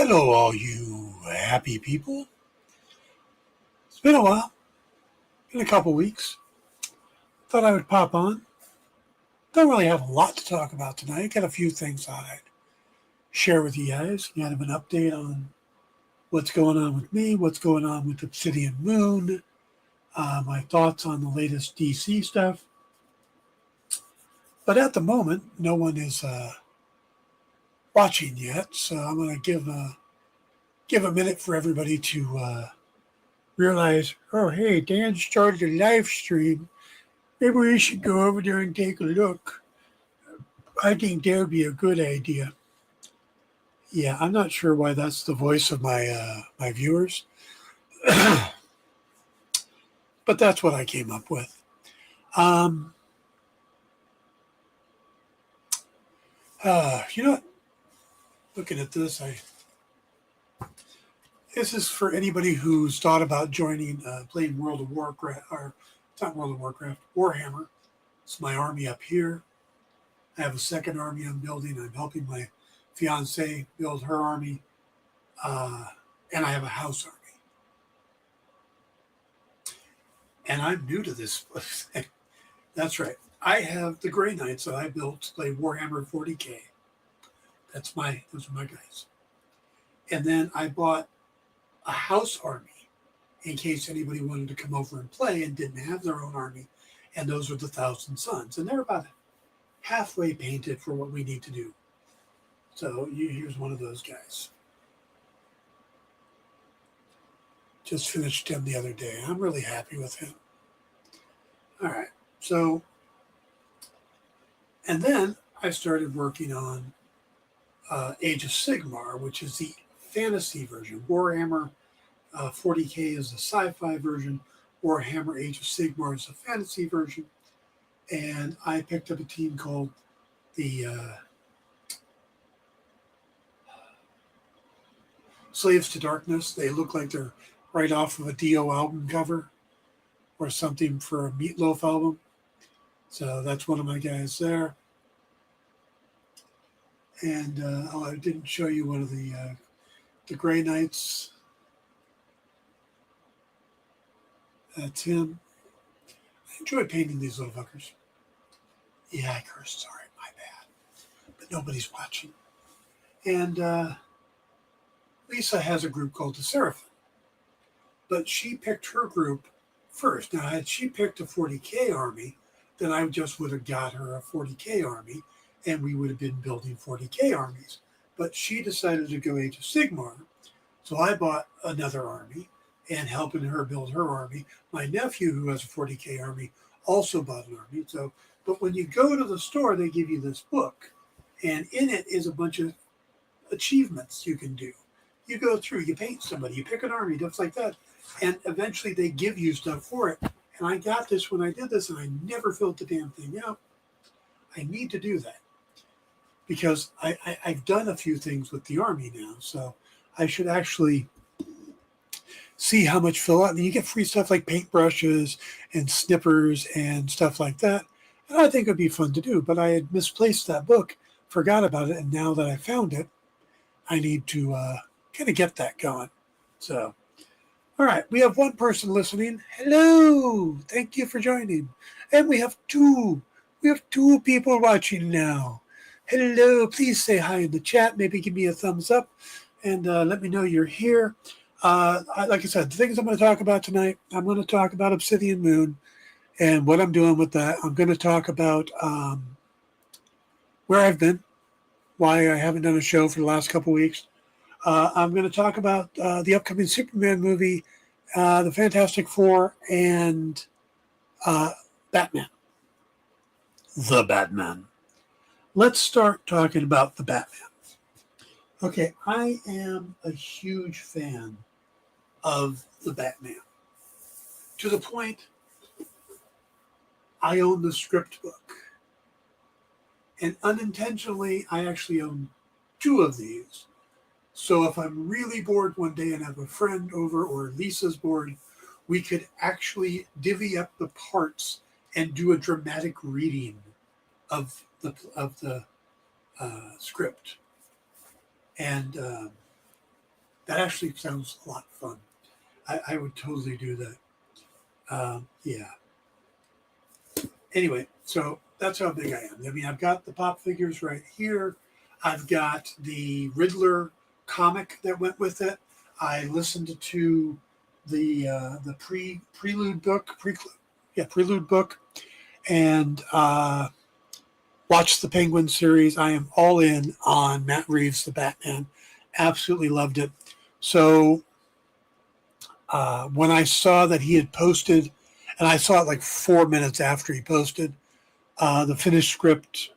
Hello, all you happy people. It's been a while, been a couple weeks. Thought I would pop on. Don't really have a lot to talk about tonight. Got a few things I'd share with you guys. Kind of an update on what's going on with me, what's going on with Obsidian Moon, my thoughts on the latest DC stuff. But at the moment, no one is watching yet, so I'm going to give a minute for everybody to realize, oh, hey, Dan started a live stream. Maybe we should go over there and take a look. I think that would be a good idea. Yeah, I'm not sure why that's the voice of my viewers, but that's what I came up with. You know what? Looking at this, this is for anybody who's thought about joining, playing World of Warcraft, or it's not World of Warcraft, Warhammer. It's my army up here. I have a second army I'm building. I'm helping my fiance build her army, and I have a house army. And I'm new to this. That's right. I have the Grey Knights that I built to play Warhammer 40K. Those are my guys. And then I bought a house army in case anybody wanted to come over and play and didn't have their own army. And those are the Thousand Sons. And they're about halfway painted for what we need to do. So here's one of those guys. Just finished him the other day. I'm really happy with him. All right. So, and then I started working on Age of Sigmar, which is the fantasy version. Warhammer 40K is the sci-fi version. Warhammer Age of Sigmar is the fantasy version. And I picked up a team called the Slaves to Darkness. They look like they're right off of a Dio album cover or something for a Meatloaf album. So that's one of my guys there. And I didn't show you one of the Grey Knights. That's him. I enjoy painting these little fuckers. Yeah, I cursed. Sorry, my bad. But nobody's watching. And Lisa has a group called the Seraphim. But she picked her group first. Now, had she picked a 40K army, then I just would have got her a 40K army, and we would have been building 40K armies. But she decided to go Age of Sigmar, so I bought another army and helping her build her army. My nephew, who has a 40K army, also bought an army. So, but when you go to the store, they give you this book, and in it is a bunch of achievements you can do. You go through, you paint somebody, you pick an army, stuff like that, and eventually they give you stuff for it. And I got this when I did this, and I never filled the damn thing out. I need to do that because I've done a few things with the army now, so I should actually see how much fill out. And you get free stuff like paintbrushes and snippers and stuff like that. And I think it would be fun to do, but I had misplaced that book, forgot about it, and now that I found it, I need to kind of get that going. So, all right, we have one person listening. Hello, thank you for joining. And we have two people watching now. Hello, please say hi in the chat. Maybe give me a thumbs up and let me know you're here. Like I said, the things I'm going to talk about tonight, I'm going to talk about Obsidian Moon and what I'm doing with that. I'm going to talk about where I've been, why I haven't done a show for the last couple weeks. I'm going to talk about the upcoming Superman movie, the Fantastic Four, and Batman. The Batman. Let's start talking about the Batman. Okay, I am a huge fan of the Batman. To the point, I own the script book. And unintentionally, I actually own two of these. So if I'm really bored one day and have a friend over or Lisa's bored, we could actually divvy up the parts and do a dramatic reading of the script. And That actually sounds a lot of fun. I would totally do that. Yeah. Anyway, so that's how big I am. I mean, I've got the pop figures right here. I've got the Riddler comic that went with it. I listened to the prelude book, prelude book, and watched the Penguin series. I am all in on Matt Reeves' The Batman. Absolutely loved it. So when I saw that he had posted, and I saw it like 4 minutes after he posted the finished script,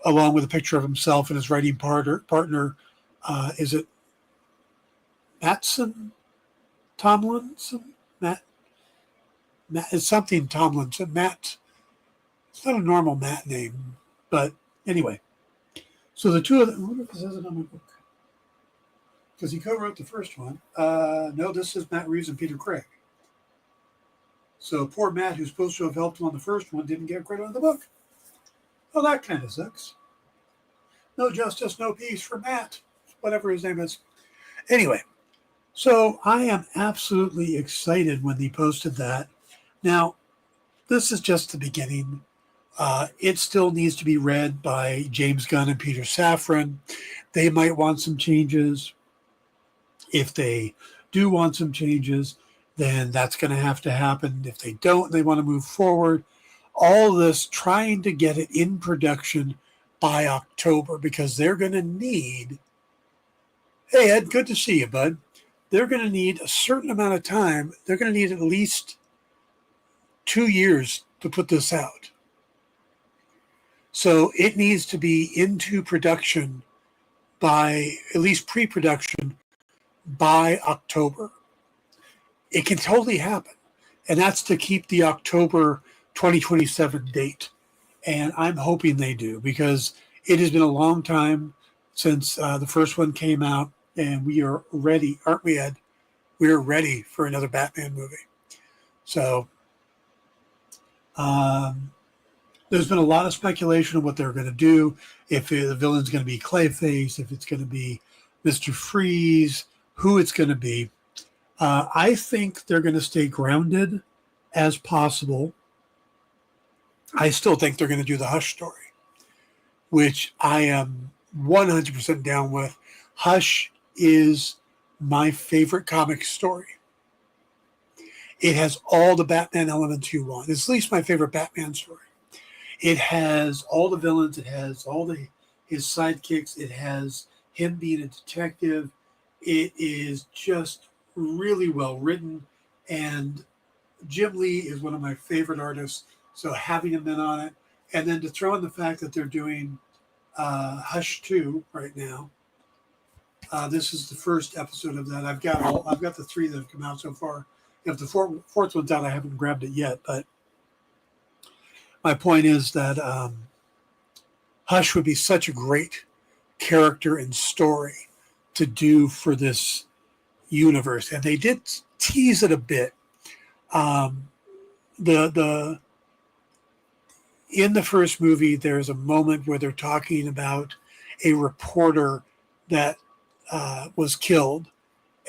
along with a picture of himself and his writing partner. Is it Mattson Tomlinson? Matt, it's something Tomlinson. Matt. It's not a normal Matt name, but anyway. So the two of them. I wonder if it says it on my book, because he co-wrote the first one. No, this is Matt Reeves and Peter Craig. So poor Matt, who's supposed to have helped him on the first one, didn't get credit on the book. Well, that kind of sucks. No justice, no peace for Matt, whatever his name is. Anyway, so I am absolutely excited when they posted that. Now, this is just the beginning. It still needs to be read by James Gunn and Peter Safran. They might want some changes. If they do want some changes, then that's going to have to happen. If they don't, they want to move forward. All this trying to get it in production by October, because they're going to need, hey, Ed, good to see you, bud. They're going to need a certain amount of time. They're going to need at least 2 years to put this out. So it needs to be into production by, at least pre-production, by October. It can totally happen. And that's to keep the October 2027 date. And I'm hoping they do, because it has been a long time since the first one came out, and we are ready, aren't we, Ed? We are ready for another Batman movie. So there's been a lot of speculation of what they're going to do, if the villain's going to be Clayface, if it's going to be Mr. Freeze, who it's going to be. I think they're going to stay grounded as possible. I still think they're going to do the Hush story, which I am 100% down with. Hush is my favorite comic story. It has all the Batman elements you want. It's at least my favorite Batman story. It has all the villains. It has all his sidekicks. It has him being a detective. It is just really well written. And Jim Lee is one of my favorite artists. So having him in on it, and then to throw in the fact that they're doing Hush 2 right now. This is the first episode of that. I've got the 3 that have come out so far. If the fourth one's out, I haven't grabbed it yet. But my point is that Hush would be such a great character and story to do for this universe, and they did tease it a bit. In the first movie, there's a moment where they're talking about a reporter that was killed,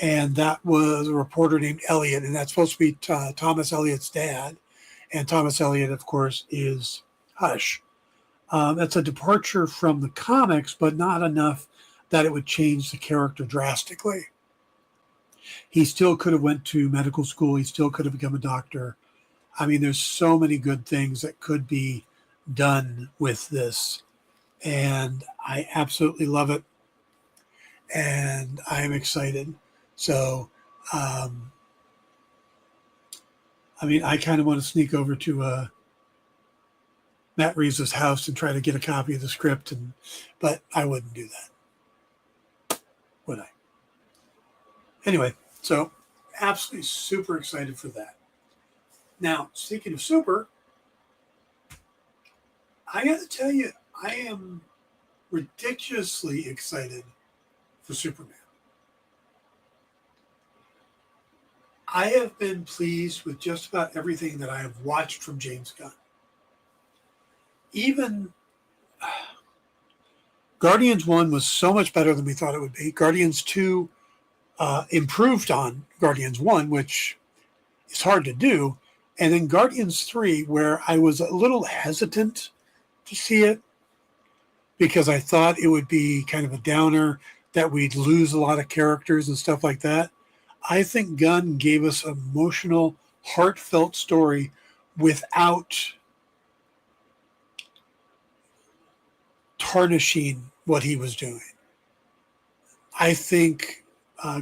and that was a reporter named Elliot, and that's supposed to be Thomas Elliot's dad, and Thomas Elliot, of course, is Hush. That's a departure from the comics, but not enough that it would change the character drastically. He still could have went to medical school. He still could have become a doctor. I mean, there's so many good things that could be done with this, and I absolutely love it, and I am excited. So, I mean, I kind of want to sneak over to Matt Reeves' house and try to get a copy of the script, but I wouldn't do that, would I? Anyway, so absolutely super excited for that. Now, speaking of super, I got to tell you, I am ridiculously excited for Superman. I have been pleased with just about everything that I have watched from James Gunn. Even Guardians 1 was so much better than we thought it would be. Guardians 2 improved on Guardians 1, which is hard to do. And then Guardians 3, where I was a little hesitant to see it because I thought it would be kind of a downer, that we'd lose a lot of characters and stuff like that. I think Gunn gave us an emotional, heartfelt story without tarnishing what he was doing. I think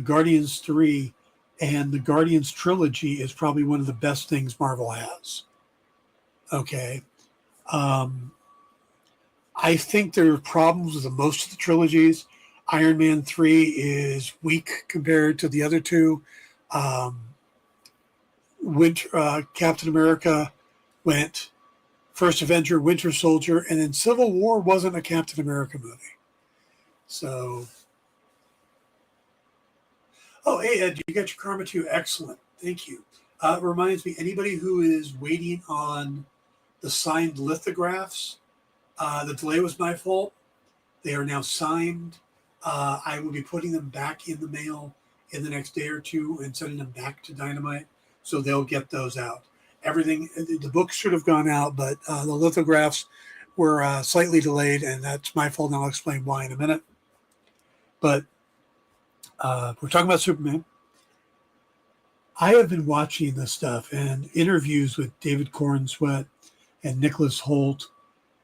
Guardians 3 and the Guardians trilogy is probably one of the best things Marvel has. Okay. I think there are problems with most of the trilogies. Iron Man 3 is weak compared to the other two. Captain America went First Avenger, Winter Soldier, and then Civil War wasn't a Captain America movie. So, oh, hey, Ed, you got your Karma 2. Excellent. Thank you. It reminds me, anybody who is waiting on the signed lithographs, the delay was my fault. They are now signed. I will be putting them back in the mail in the next day or two and sending them back to Dynamite, so they'll get those out. Everything, the books should have gone out, but the lithographs were slightly delayed, and that's my fault, and I'll explain why in a minute. But we're talking about Superman. I have been watching this stuff and interviews with David Cornsweet and Nicholas Hoult,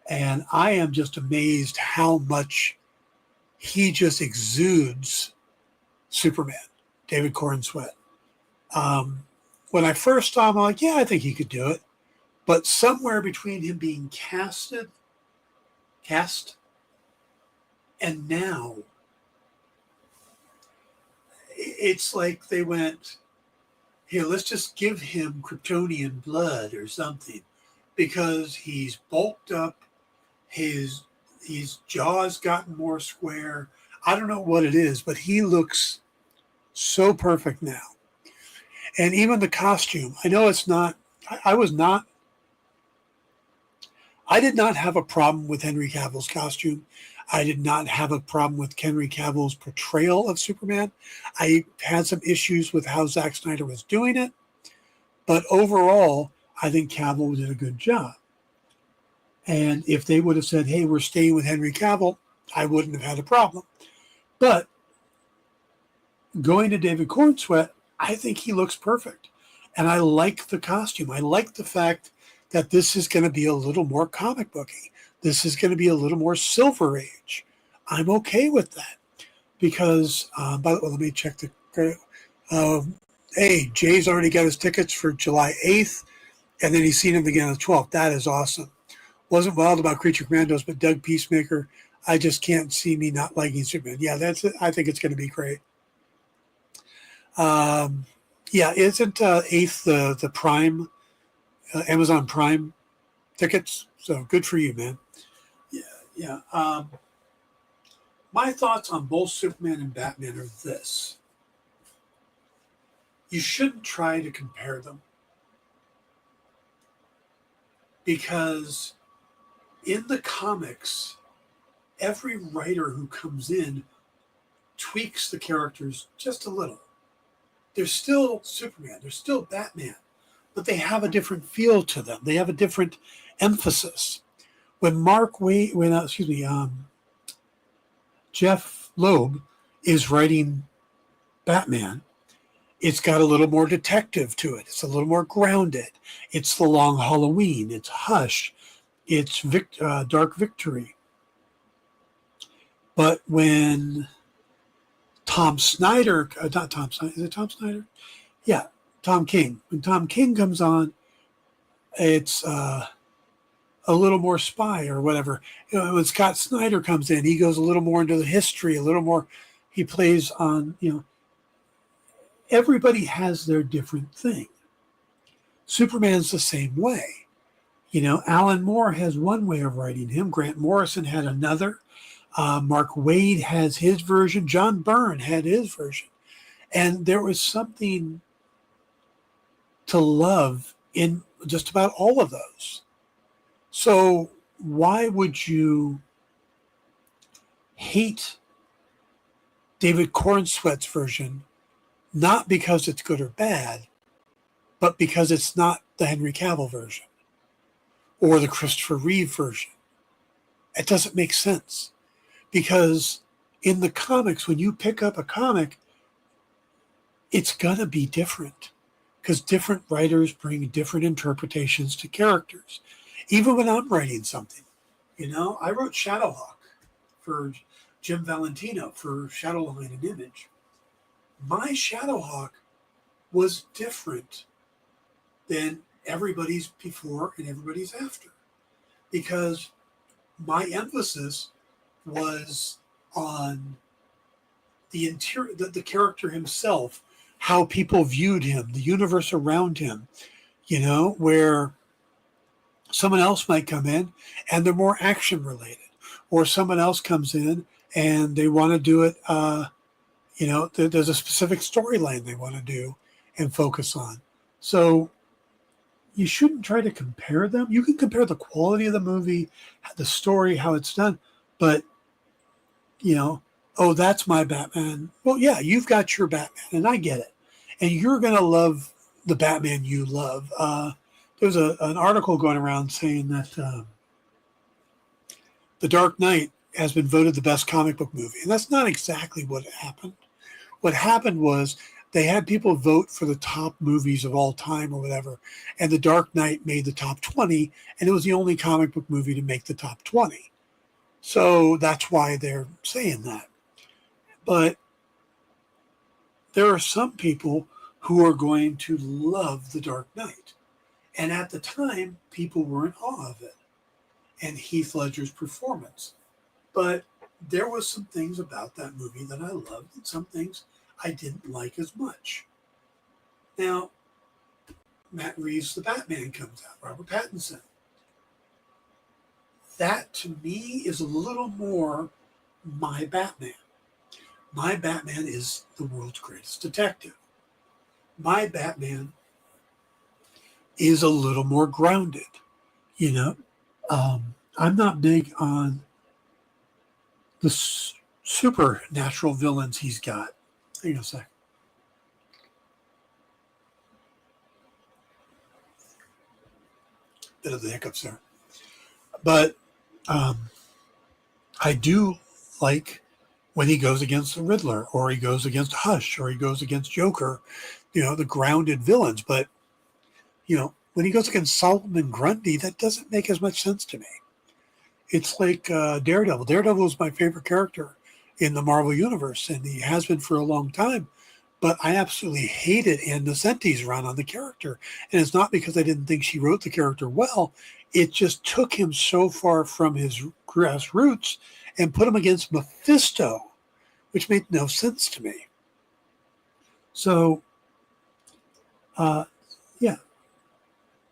and I am just amazed how much he just exudes Superman, David Cornsweet. When I first saw him, I'm like, yeah, I think he could do it. But somewhere between him being cast, and now, it's like they went, here, let's just give him Kryptonian blood or something, because he's bulked up, his jaw's gotten more square. I don't know what it is, but he looks so perfect now. And even the costume, I know it's not, I did not have a problem with Henry Cavill's costume. I did not have a problem with Henry Cavill's portrayal of Superman. I had some issues with how Zack Snyder was doing it. But overall, I think Cavill did a good job. And if they would have said, hey, we're staying with Henry Cavill, I wouldn't have had a problem. But going to David Cornsweet, I think he looks perfect. And I like the costume. I like the fact that this is going to be a little more comic booky. This is going to be a little more Silver Age. I'm okay with that. Because, by the way, let me check the... hey, Jay's already got his tickets for July 8th, and then he's seen him again on the 12th. That is awesome. Wasn't wild about Creature Commandos, but Doug Peacemaker, I just can't see me not liking Superman. Yeah, that's it. I think it's going to be great. Yeah, isn't 8th the Prime, Amazon Prime tickets? So good for you, man. Yeah. My thoughts on both Superman and Batman are this. You shouldn't try to compare them, because in the comics, every writer who comes in tweaks the characters just a little. They're still Superman, they're still Batman, but they have a different feel to them. They have a different emphasis. When Jeff Loeb is writing Batman, it's got a little more detective to it. It's a little more grounded. It's The Long Halloween. It's Hush. It's Dark Victory. But when Tom Snyder, not Tom Snyder, is it Tom Snyder? Yeah, Tom King. When Tom King comes on, it's a little more spy or whatever. When Scott Snyder comes in, he goes a little more into the history, a little more, he plays on, everybody has their different thing. Superman's the same way. Alan Moore has one way of writing him. Grant Morrison had another. Mark Waid has his version. John Byrne had his version. And there was something to love in just about all of those. So why would you hate David Cornsweet's version not because it's good or bad, but because it's not the Henry Cavill version or the Christopher Reeve version. It doesn't make sense, because in the comics, when you pick up a comic, it's going to be different, because different writers bring different interpretations to characters. Even when I'm writing something, I wrote Shadowhawk for Jim Valentino for Shadowline and Image. My Shadowhawk was different than everybody's before and everybody's after, because my emphasis was on the interior, the character himself, how people viewed him, the universe around him, where someone else might come in and they're more action related, or someone else comes in and they want to do it, there's a specific storyline they want to do and focus on. So you shouldn't try to compare them. You can compare the quality of the movie, the story, how it's done, but, oh, that's my Batman. Well, yeah, you've got your Batman, and I get it. And you're going to love the Batman you love. There's an article going around saying that The Dark Knight has been voted the best comic book movie. And that's not exactly what happened. What happened was they had people vote for the top movies of all time or whatever, and The Dark Knight made the top 20, and it was the only comic book movie to make the top 20. So that's why they're saying that. But there are some people who are going to love The Dark Knight. And at the time, people were in awe of it and Heath Ledger's performance. But there was some things about that movie that I loved and some things I didn't like as much. Now, Matt Reeves' The Batman comes out, Robert Pattinson. That, to me, is a little more my Batman. My Batman is the world's greatest detective. My Batman is a little more grounded, I'm not big on the supernatural villains he's got. Hang on a sec. Bit of the hiccups there. But I do like when he goes against the Riddler, or he goes against Hush, or he goes against Joker, the grounded villains. But, when he goes against Solomon Grundy, that doesn't make as much sense to me. It's like Daredevil. Daredevil is my favorite character in the Marvel Universe, and he has been for a long time. But I absolutely hated Ann Nocenti's run on the character. And it's not because I didn't think she wrote the character well. It just took him so far from his grassroots and put him against Mephisto, which made no sense to me. So, yeah.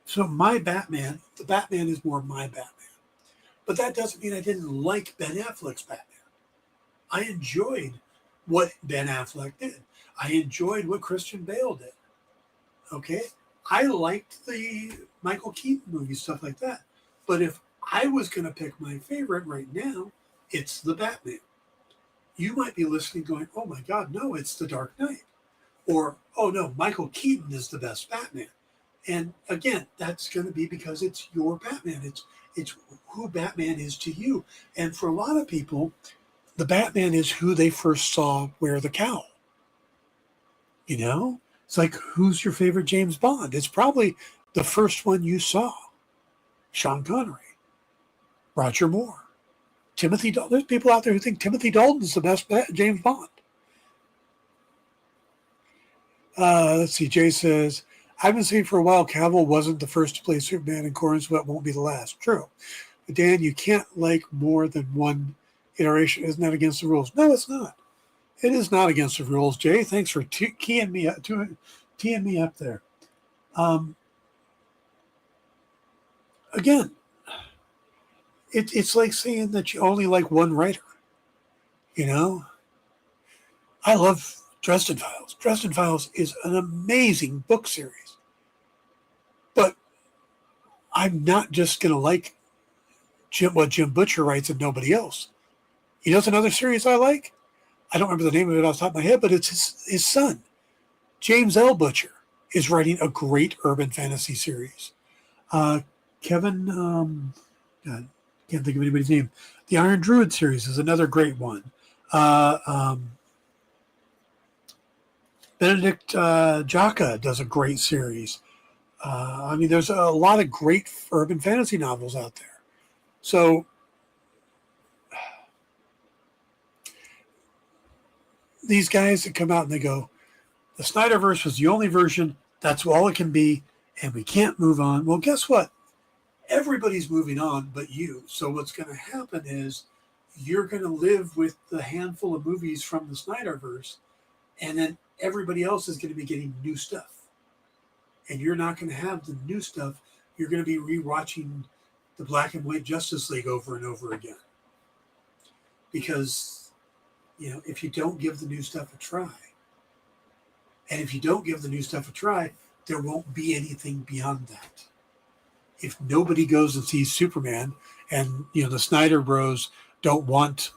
So my Batman, the Batman is more my Batman. But that doesn't mean I didn't like Ben Affleck's Batman. I enjoyed what Ben Affleck did. I enjoyed what Christian Bale did. Okay? I liked the Michael Keaton movies, stuff like that. But if I was going to pick my favorite right now, it's the Batman. You might be listening going, oh my God, no, it's The Dark Knight. Or, oh no, Michael Keaton is the best Batman. And again, that's going to be because it's your Batman. It's who Batman is to you. And for a lot of people, the Batman is who they first saw wear the cowl. It's like, who's your favorite James Bond? It's probably the first one you saw. Sean Connery, Roger Moore, Timothy Dalton. There's people out there who think Timothy Dalton is the best James Bond. Let's see. Jay says, I've been saying for a while, Cavill wasn't the first to play Superman, and Corin Sweat won't be the last. True. But Dan, you can't like more than one iteration. Isn't that against the rules? No, it's not. It is not against the rules, Jay. Thanks for teeing me up there. Again, it's like saying that you only like one writer. I love Dresden Files. Dresden Files is an amazing book series. But I'm not just going to like what Jim Butcher writes and nobody else. Another series I like? I don't remember the name of it off the top of my head, but it's his son. James L. Butcher is writing a great urban fantasy series. Kevin, God, can't think of anybody's name. The Iron Druid series is another great one. Benedict Jaka does a great series. I mean, there's a lot of great urban fantasy novels out there. So these guys that come out and they go, the Snyderverse was the only version, that's all it can be, and we can't move on. Well, guess what? Everybody's moving on but you. So what's going to happen is you're going to live with the handful of movies from the Snyderverse, and then everybody else is going to be getting new stuff. And you're not going to have the new stuff. You're going to be rewatching the black and white Justice League over and over again. Because, if you don't give the new stuff a try, and if you don't give the new stuff a try, there won't be anything beyond that. If nobody goes and sees Superman, and the Snyder Bros don't want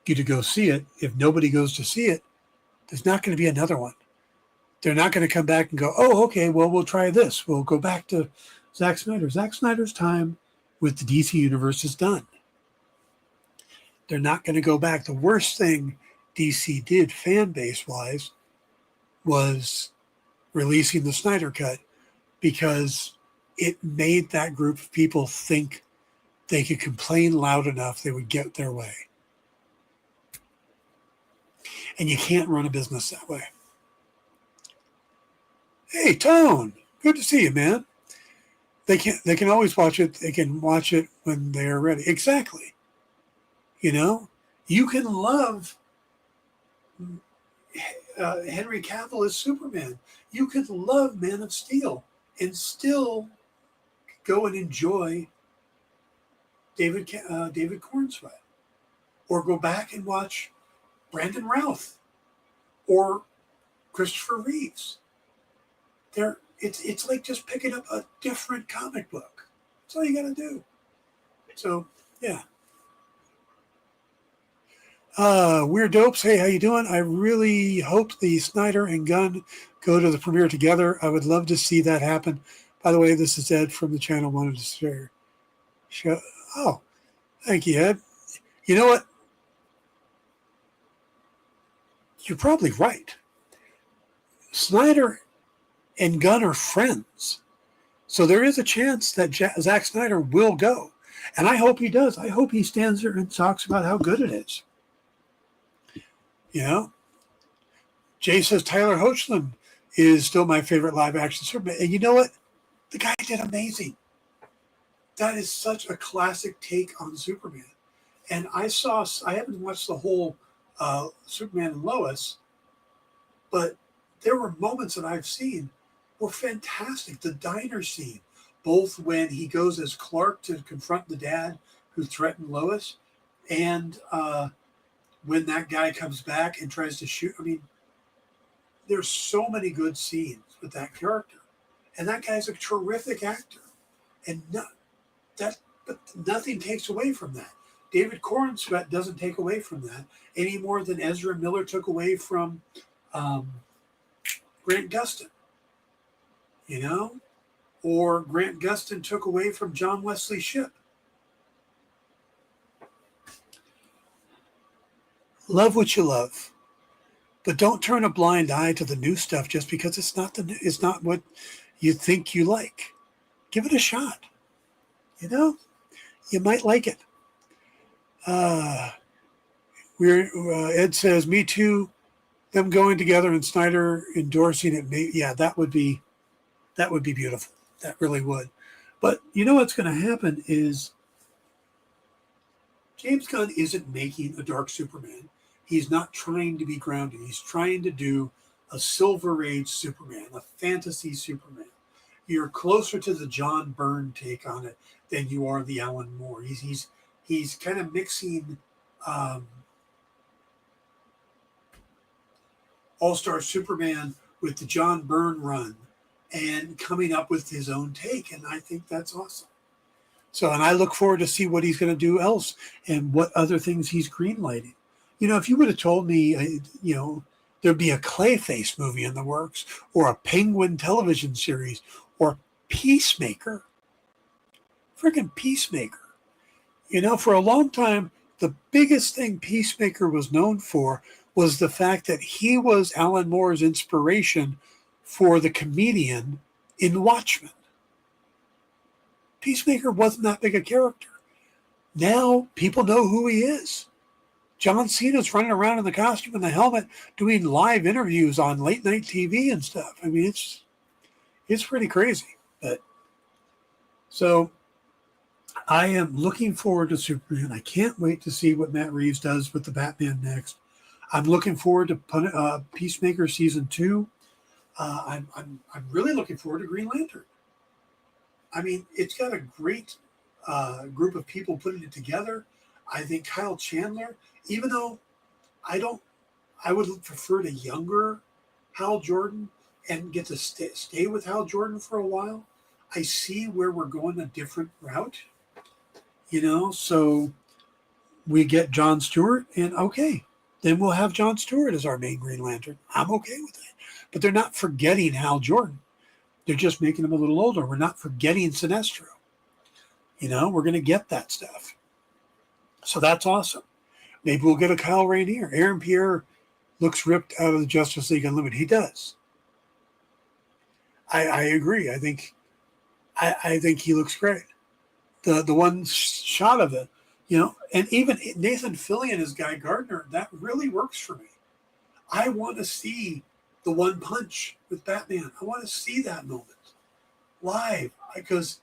you to go see it, if nobody goes to see it, there's not going to be another one. They're not going to come back and go, oh, okay, well, we'll try this. We'll go back to Zack Snyder. Zack Snyder's time with the DC Universe is done. They're not going to go back. The worst thing DC did fan base-wise was releasing the Snyder Cut, because it made that group of people think they could complain loud enough they would get their way. And you can't run a business that way. Hey, Tone, good to see you, man. They can always watch it. They can watch it when they're ready. Exactly. You can love Henry Cavill as Superman. You could love Man of Steel and still go and enjoy David Cornsweet, or go back and watch Brandon Routh or Christopher Reeves. It's like just picking up a different comic book. That's all you got to do. So, yeah. Weird Dopes, hey, how you doing? I really hope the Snyder and Gunn go to the premiere together. I would love to see that happen. By the way, this is Ed from the channel. Wanted to share. Oh, thank you, Ed. You know what? You're probably right. Snyder and Gunn are friends. So there is a chance that Zack Snyder will go. And I hope he does. I hope he stands there and talks about how good it is. Jay says Tyler Hoechlin is still my favorite live action Superman. And you know what? The guy did amazing. That is such a classic take on Superman. And I haven't watched the whole Superman and Lois, but there were moments that I've seen were fantastic. The diner scene, both when he goes as Clark to confront the dad who threatened Lois, and when that guy comes back and tries to shoot. I mean, there's so many good scenes with that character. And that guy's a terrific actor. And but nothing takes away from that. David Cornsweet doesn't take away from that any more than Ezra Miller took away from Grant Gustin. Or Grant Gustin took away from John Wesley Shipp. Love what you love, but don't turn a blind eye to the new stuff just because it's not what you think you like. Give it a shot. You might like it. Ed says, me too. Them going together and Snyder endorsing it. Yeah, that would be beautiful. That really would. But you know what's going to happen is James Gunn isn't making a dark Superman. He's not trying to be grounded. He's trying to do a Silver Age Superman, a fantasy Superman. You're closer to the John Byrne take on it than you are the Alan Moore. He's kind of mixing All-Star Superman with the John Byrne run and coming up with his own take, and I think that's awesome. So, and I look forward to see what he's going to do else and what other things he's greenlighting. If you would have told me, there'd be a Clayface movie in the works, or a Penguin television series, or Peacemaker. Freaking Peacemaker. You know, for a long time, the biggest thing Peacemaker was known for was the fact that he was Alan Moore's inspiration for the comedian in Watchmen. Peacemaker wasn't that big a character. Now people know who he is. John Cena's running around in the costume and the helmet doing live interviews on late night TV and stuff. I mean, it's pretty crazy. But so I am looking forward to Superman. I can't wait to see what Matt Reeves does with the Batman next. I'm looking forward to Peacemaker season 2. I'm really looking forward to Green Lantern. I mean, it's got a great group of people putting it together. I think Kyle Chandler, even though I would prefer a younger Hal Jordan and get to stay with Hal Jordan for a while. I see where we're going a different route, you know, so we get Jon Stewart, and okay, then we'll have Jon Stewart as our main Green Lantern. I'm okay with that. But they're not forgetting Hal Jordan. They're just making him a little older. We're not forgetting Sinestro. You know, we're going to get that stuff. So that's awesome. Maybe we'll get a Kyle Rayner. Aaron Pierre looks ripped out of the Justice League Unlimited. He does. I agree. I think he looks great. The one shot of it, you know, and even Nathan Fillion as Guy Gardner, that really works for me. I want to see the one punch with Batman. I want to see that moment live, because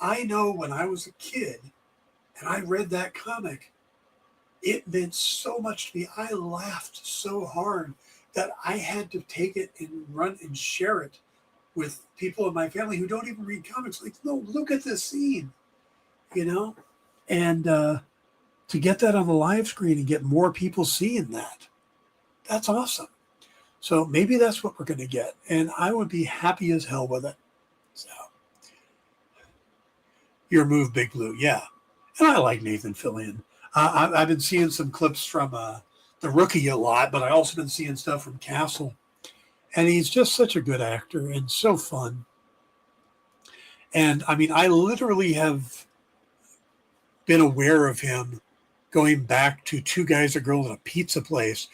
I know when I was a kid and I read that comic, it meant so much to me. I laughed so hard that I had to take it and run and share it with people in my family who don't even read comics. Like, no, look at this scene, you know? And to get that on the live screen and get more people seeing that, that's awesome. So maybe that's what we're going to get. And I would be happy as hell with it. So, your move, Big Blue. Yeah. And I like Nathan Fillion. I've been seeing some clips from The Rookie a lot, but I also been seeing stuff from Castle. And he's just such a good actor and so fun. And I mean, I literally have been aware of him going back to Two Guys, a Girl, and a Pizza Place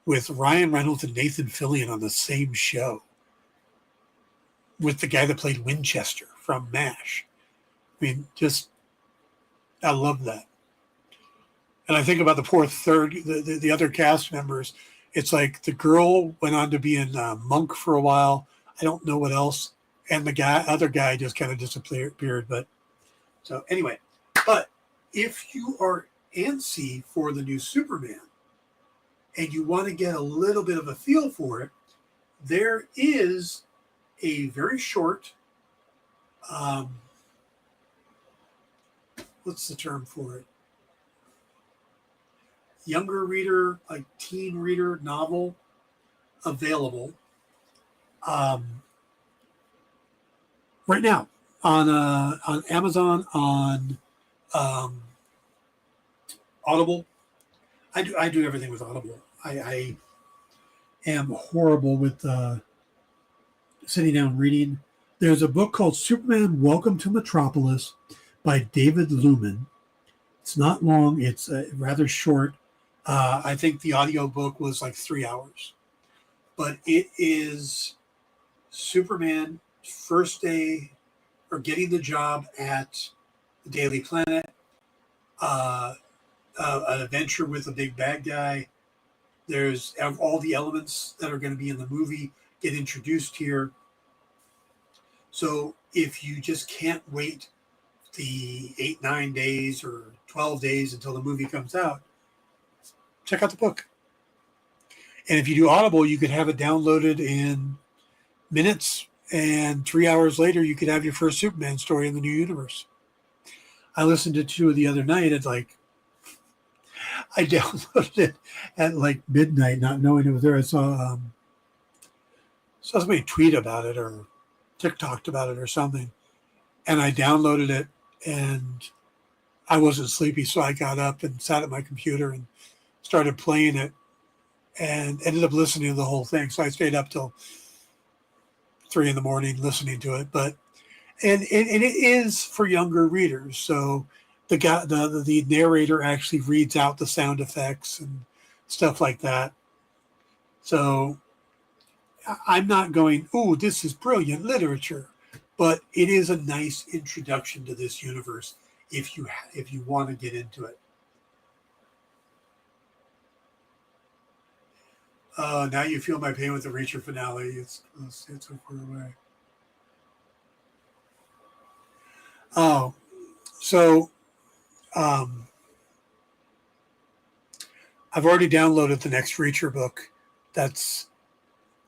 with Ryan Reynolds and Nathan Fillion on the same show, with the guy that played Winchester from MASH. I mean, just, I love that. And I think about the poor the other cast members. It's like the girl went on to be in Monk for a while. I don't know what else. And the other guy just kind of disappeared. But so anyway, but if you are antsy for the new Superman and you want to get a little bit of a feel for it, there is a very short, what's the term for it? Younger reader, like teen reader novel available right now on Amazon, on Audible. I do everything with Audible. I am horrible with sitting down reading. There's a book called Superman Welcome to Metropolis by David Lumen. It's not long. It's rather short. I think the audiobook was like 3 hours. But it is Superman first day or getting the job at the Daily Planet, an adventure with a big bad guy. There's all the elements that are going to be in the movie get introduced here. So if you just can't wait the 8, 9 days or 12 days until the movie comes out, check out the book. And if you do Audible, you could have it downloaded in minutes, and 3 hours later, you could have your first Superman story in the new universe. I listened to 2 the other night at I downloaded it at like midnight, not knowing it was there. I saw somebody tweet about it or TikToked about it or something, and I downloaded it, and I wasn't sleepy, so I got up and sat at my computer and started playing it and ended up listening to the whole thing. So I stayed up till 3 in the morning listening to it. But and it is for younger readers. So the narrator actually reads out the sound effects and stuff like that. So I'm not going, oh, this is brilliant literature, but it is a nice introduction to this universe if you want to get into it. Now you feel my pain with the Reacher finale. It's so far away. Oh, so um, I've already downloaded the next Reacher book. That's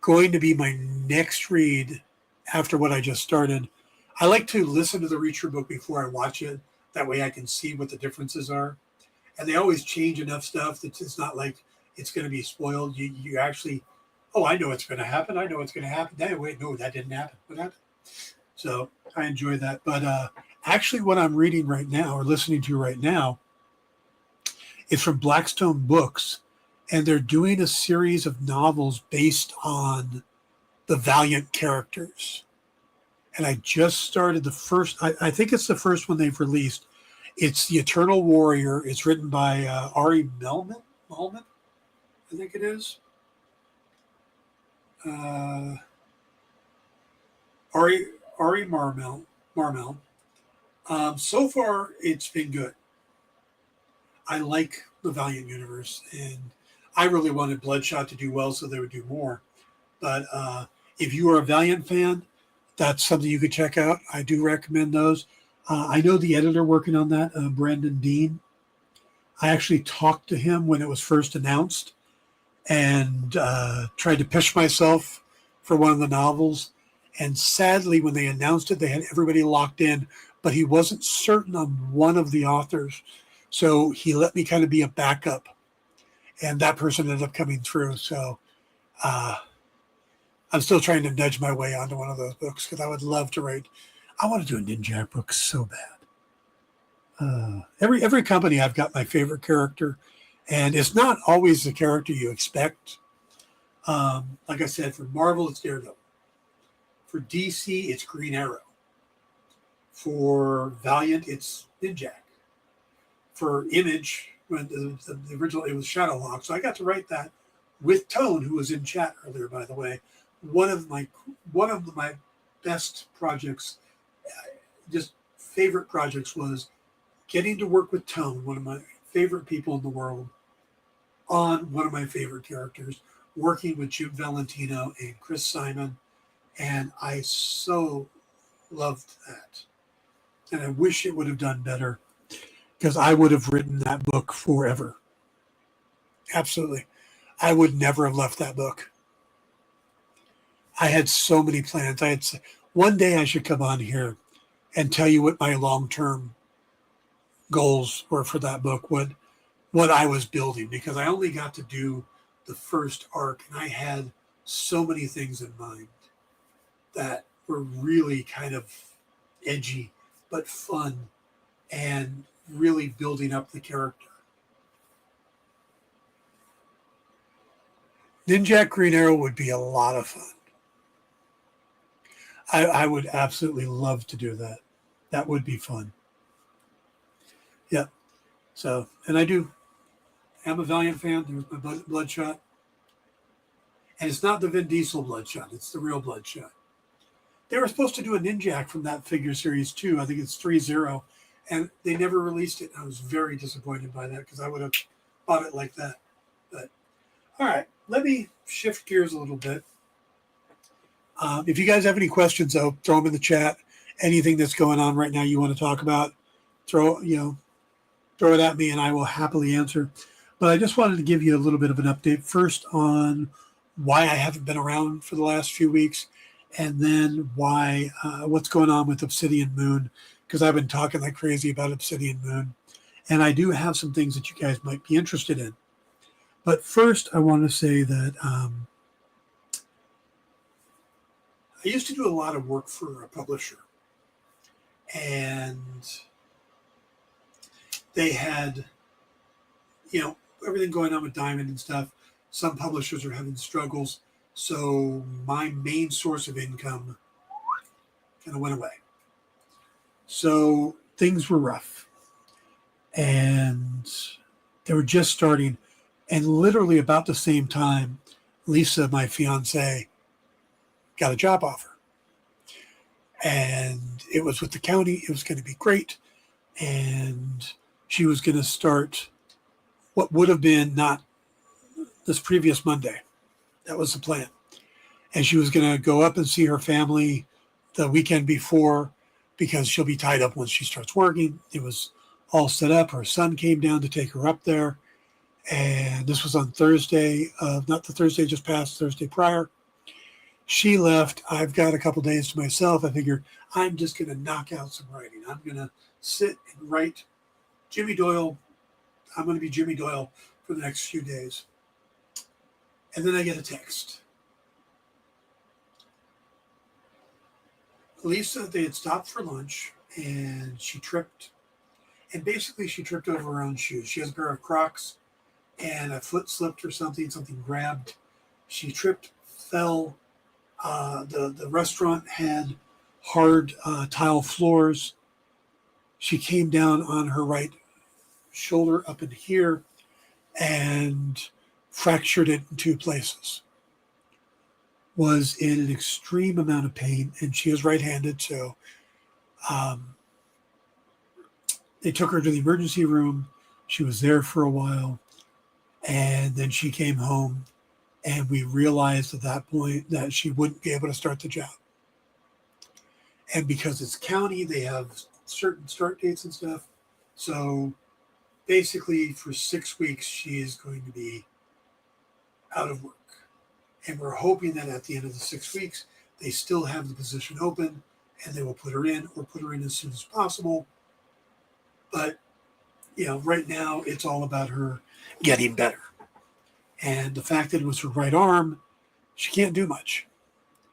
going to be my next read after what I just started. I like to listen to the Reacher book before I watch it. That way I can see what the differences are. And they always change enough stuff that it's not like it's going to be spoiled. You actually, oh, I know what's going to happen. I know what's going to happen. Hey, wait, no, that didn't happen. What happened? So I enjoy that. But actually, what I'm reading right now or listening to right now is from Blackstone Books. And they're doing a series of novels based on the Valiant characters. And I just started the first, I think it's the first one they've released. It's The Eternal Warrior. It's written by Ari Melman, I think it is. Ari Marmel. So far, it's been good. I like the Valiant universe, and I really wanted Bloodshot to do well so they would do more. But if you are a Valiant fan, that's something you could check out. I do recommend those. I know the editor working on that, Brandon Dean. I actually talked to him when it was first announced and tried to pitch myself for one of the novels. And sadly, when they announced it, they had everybody locked in, but he wasn't certain on one of the authors. So he let me kind of be a backup. And that person ended up coming through. So I'm still trying to nudge my way onto one of those books because I would love to write. I want to do a Ninjak book so bad. Every company I've got my favorite character, and it's not always the character you expect. Like I said, for Marvel, it's Daredevil. For DC, it's Green Arrow. For Valiant, it's Ninjak. For Image, when the original, it was Shadowhawk. So I got to write that with Tone, who was in chat earlier, by the way. One of my best projects, just favorite projects, was getting to work with Tone, one of my favorite people in the world, on one of my favorite characters, working with Jude Valentino and Chris Simon. And I so loved that. And I wish it would have done better because I would have written that book forever. Absolutely. I would never have left that book. I had so many plans. One day I should come on here and tell you what my long-term goals were for that book, what I was building, because I only got to do the first arc, and I had so many things in mind that were really kind of edgy, but fun, and really building up the character. Ninjak Green Arrow would be a lot of fun. I would absolutely love to do that. That would be fun. Yeah. So, and I'm a Valiant fan. There's my Bloodshot. And it's not the Vin Diesel Bloodshot. It's the real Bloodshot. They were supposed to do a Ninjak from that figure series too. I think it's 3-0. And they never released it. I was very disappointed by that because I would have bought it like that. But, all right. Let me shift gears a little bit. If you guys have any questions, though, throw them in the chat. Anything that's going on right now you want to talk about, throw it at me and I will happily answer. But I just wanted to give you a little bit of an update first on why I haven't been around for the last few weeks, and then what's going on with Obsidian Moon, because I've been talking like crazy about Obsidian Moon. And I do have some things that you guys might be interested in. But first, I want to say that I used to do a lot of work for a publisher, and they had, everything going on with Diamond and stuff. Some publishers are having struggles. So my main source of income kind of went away. So things were rough. And they were just starting. And literally about the same time, Lisa, my fiance, got a job offer. And it was with the county. It was going to be great. And she was going to start what would have been not this previous Monday. That was the plan. And she was going to go up and see her family the weekend before because she'll be tied up once she starts working. It was all set up. Her son came down to take her up there. And this was on Thursday, not the Thursday just past, Thursday prior. She left. I've got a couple days to myself. I figured I'm just going to knock out some writing. I'm going to sit and write Jimmy Doyle. I'm going to be Jimmy Doyle for the next few days. And then I get a text. Lisa, they had stopped for lunch and she tripped. And basically she tripped over her own shoes. She has a pair of Crocs and a foot slipped or something grabbed. She tripped, fell. The restaurant had hard tile floors. She came down on her right shoulder up in here and fractured it in 2 places. Was in an extreme amount of pain, and she is right-handed, so they took her to the emergency room. She was there for a while, and then she came home, and we realized at that point that she wouldn't be able to start the job. And because it's county, they have certain start dates and stuff. So basically for 6 weeks, she is going to be out of work. And we're hoping that at the end of the 6 weeks, they still have the position open and they will put her in or put her in as soon as possible. But, right now it's all about her getting better. And the fact that it was her right arm, she can't do much.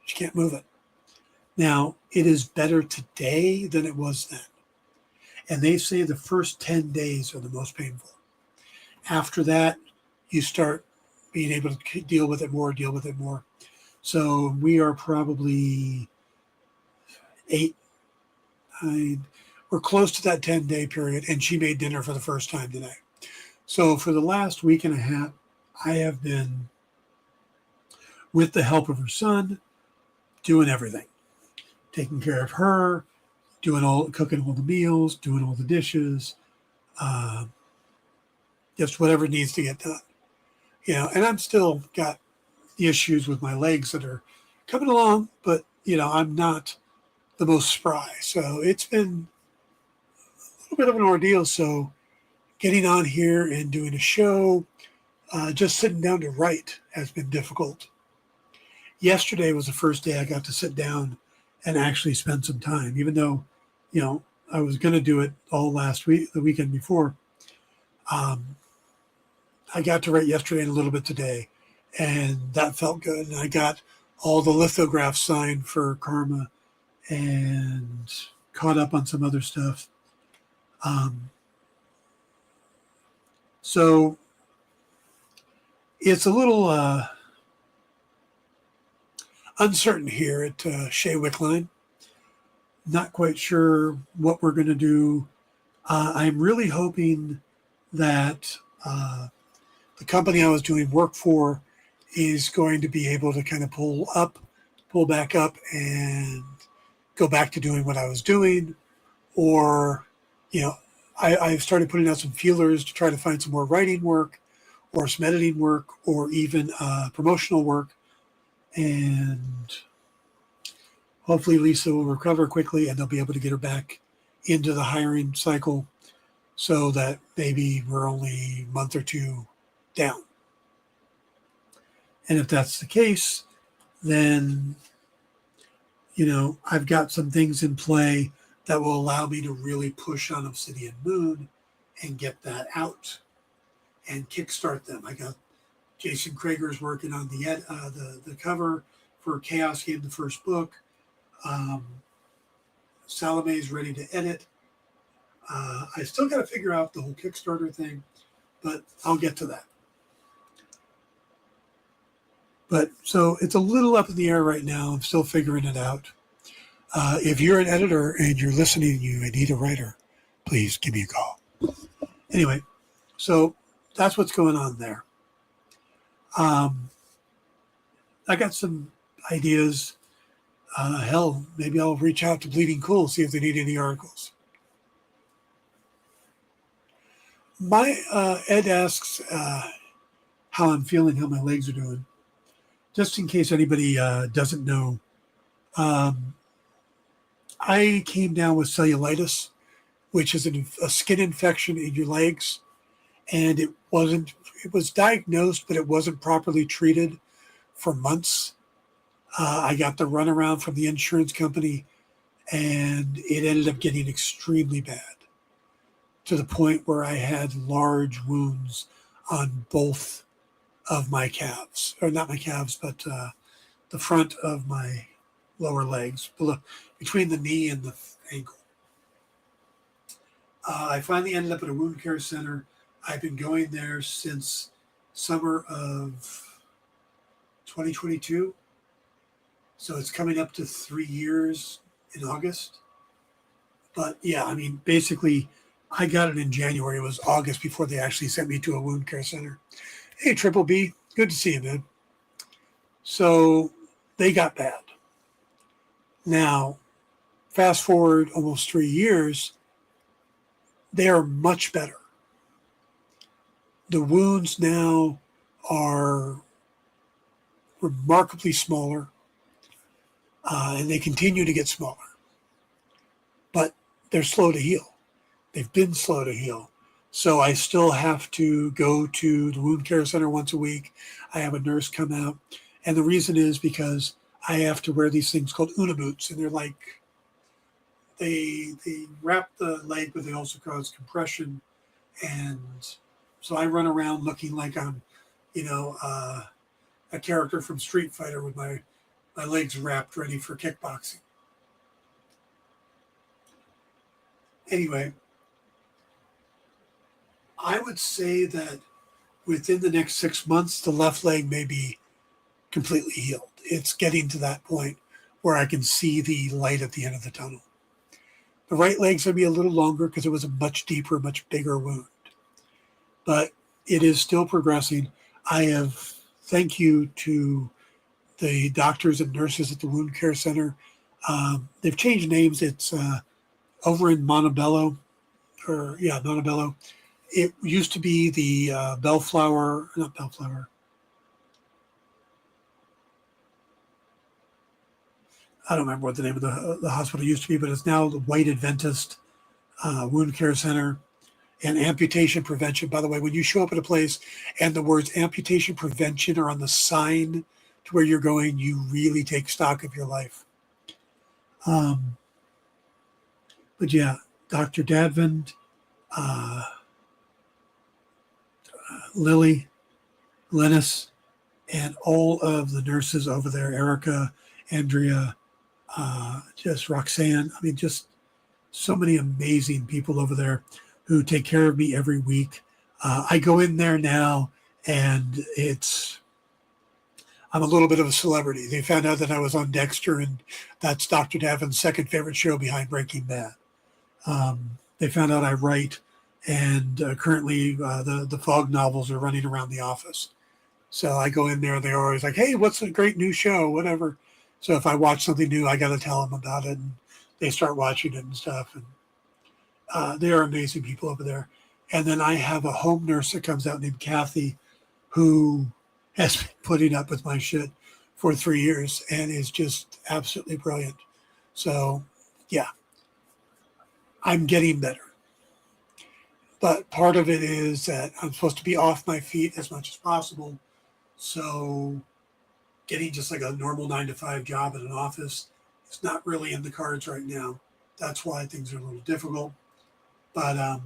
She can't move it. Now, it is better today than it was then. And they say the first 10 days are the most painful. After that, you start being able to deal with it more. So we are probably 8, 9, we're close to that 10-day period, and she made dinner for the first time today. So for the last week and a half, I have been, with the help of her son, doing everything. Taking care of her, cooking all the meals, doing all the dishes, just whatever needs to get done. And I'm still got the issues with my legs that are coming along, but, I'm not the most spry. So it's been a little bit of an ordeal. So getting on here and doing a show, just sitting down to write has been difficult. Yesterday was the first day I got to sit down and actually spend some time, even though, I was going to do it all last week, the weekend before. I got to write yesterday and a little bit today, and that felt good. And I got all the lithographs signed for Karma and caught up on some other stuff. So it's a little uncertain here at Shea Wickline. Not quite sure what we're going to do. I'm really hoping that the company I was doing work for is going to be able to kind of pull back up and go back to doing what I was doing. Or, I've started putting out some feelers to try to find some more writing work or some editing work or even promotional work. And hopefully Lisa will recover quickly and they'll be able to get her back into the hiring cycle so that maybe we're only a month or 2 down. And if that's the case, then, I've got some things in play that will allow me to really push on Obsidian Moon and get that out and kickstart them. I got Jason Krager's working on the cover for Chaos Game, the first book. Salome's ready to edit. I still got to figure out the whole Kickstarter thing, but I'll get to that. But so it's a little up in the air right now. I'm still figuring it out. If you're an editor and you're listening and you need a writer, please give me a call. Anyway, so that's what's going on there. I got some ideas. Hell, maybe I'll reach out to Bleeding Cool, see if they need any articles. Ed asks how I'm feeling, how my legs are doing. Just in case anybody doesn't know, I came down with cellulitis, which is a skin infection in your legs, and it was diagnosed, but it wasn't properly treated for months. I got the runaround from the insurance company, and it ended up getting extremely bad to the point where I had large wounds on both of my calves, or not my calves, but the front of my lower legs, between the knee and the ankle. I finally ended up at a wound care center. I've been going there since summer of 2022. So it's coming up to 3 years in August. But yeah, I mean, basically, I got it in January. It was August before they actually sent me to a wound care center. Hey, Triple B, good to see you, man. So they got bad. Now, fast forward almost 3 years, they are much better. The wounds now are remarkably smaller, and they continue to get smaller. But they're slow to heal. They've been slow to heal. So I still have to go to the wound care center once a week. I have a nurse come out. And the reason is because I have to wear these things called Una boots. And they're like, they wrap the leg, but they also cause compression. And so I run around looking like I'm, a character from Street Fighter with my legs wrapped ready for kickboxing. Anyway, I would say that within the next 6 months, the left leg may be completely healed. It's getting to that point where I can see the light at the end of the tunnel. The right leg's going to be a little longer because it was a much deeper, much bigger wound. But it is still progressing. Thank you to the doctors and nurses at the wound care center. They've changed names. It's over in Montebello. It used to be the not Bellflower. I don't remember what the name of the hospital used to be, but it's now the White Adventist Wound Care Center and Amputation Prevention. By the way, when you show up at a place and the words amputation prevention are on the sign to where you're going, you really take stock of your life. But yeah, Dr. Dadvind, Lily, Linus, and all of the nurses over there, Erica, Andrea, just Roxanne. I mean, just so many amazing people over there who take care of me every week. I go in there now and I'm a little bit of a celebrity. They found out that I was on Dexter, and that's Dr. Davin's second favorite show behind Breaking Bad. They found out I write, and currently the Fog novels are running around the office. So I go in there, and they're always like, hey, what's a great new show, whatever. So if I watch something new, I got to tell them about it, and they start watching it and stuff. And they are amazing people over there. And then I have a home nurse that comes out named Kathy, who has been putting up with my shit for 3 years and is just absolutely brilliant. So, yeah, I'm getting better. But part of it is that I'm supposed to be off my feet as much as possible. So getting just like a normal 9-to-5 job in an office is not really in the cards right now. That's why things are a little difficult. But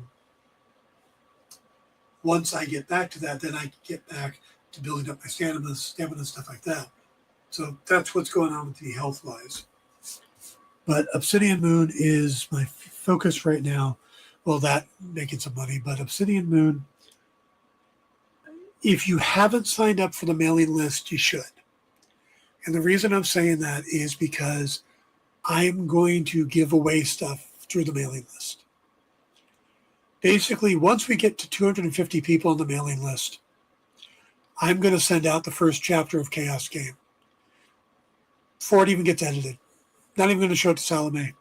once I get back to that, then I can get back to building up my stamina, stuff like that. So that's what's going on with me health-wise. But Obsidian Moon is my focus right now. Well, that making some money, but Obsidian Moon, if you haven't signed up for the mailing list, you should. And the reason I'm saying that is because I'm going to give away stuff through the mailing list. Basically, once we get to 250 people on the mailing list, I'm going to send out the first chapter of Chaos Game before it even gets edited. Not even going to show it to Salome,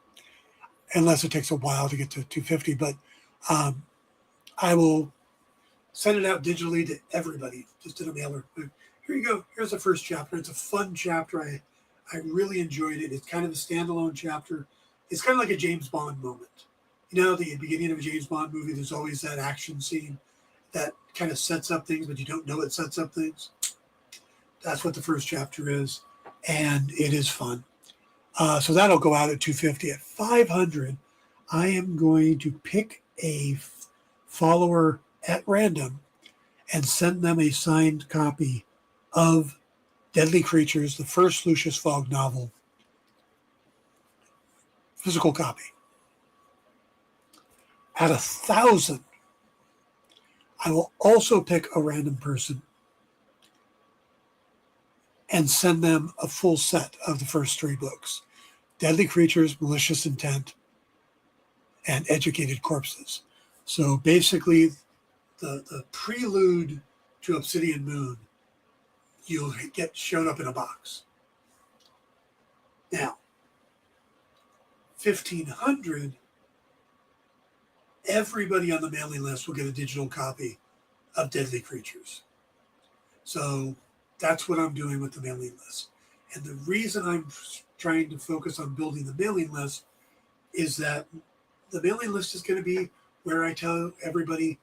unless it takes a while to get to 250. But I will send it out digitally to everybody, just in a mailer. Here you go. Here's the first chapter. It's a fun chapter. I really enjoyed it. It's kind of a standalone chapter. It's kind of like a James Bond moment. You know, the beginning of a James Bond movie, there's always that action scene that kind of sets up things, but you don't know it sets up things. That's what the first chapter is, and it is fun. So that'll go out at 250. At 500, I am going to pick a follower at random and send them a signed copy of Deadly Creatures, the first Lucius Fogg novel, physical copy. At 1,000, I will also pick a random person and send them a full set of the first 3 books: Deadly Creatures, Malicious Intent, and Educated Corpses. So basically, the prelude to Obsidian Moon, you'll get shown up in a box. Now, 1,500, everybody on the mailing list will get a digital copy of Deadly Creatures. So that's what I'm doing with the mailing list. And the reason I'm trying to focus on building the mailing list is that the mailing list is going to be where I tell everybody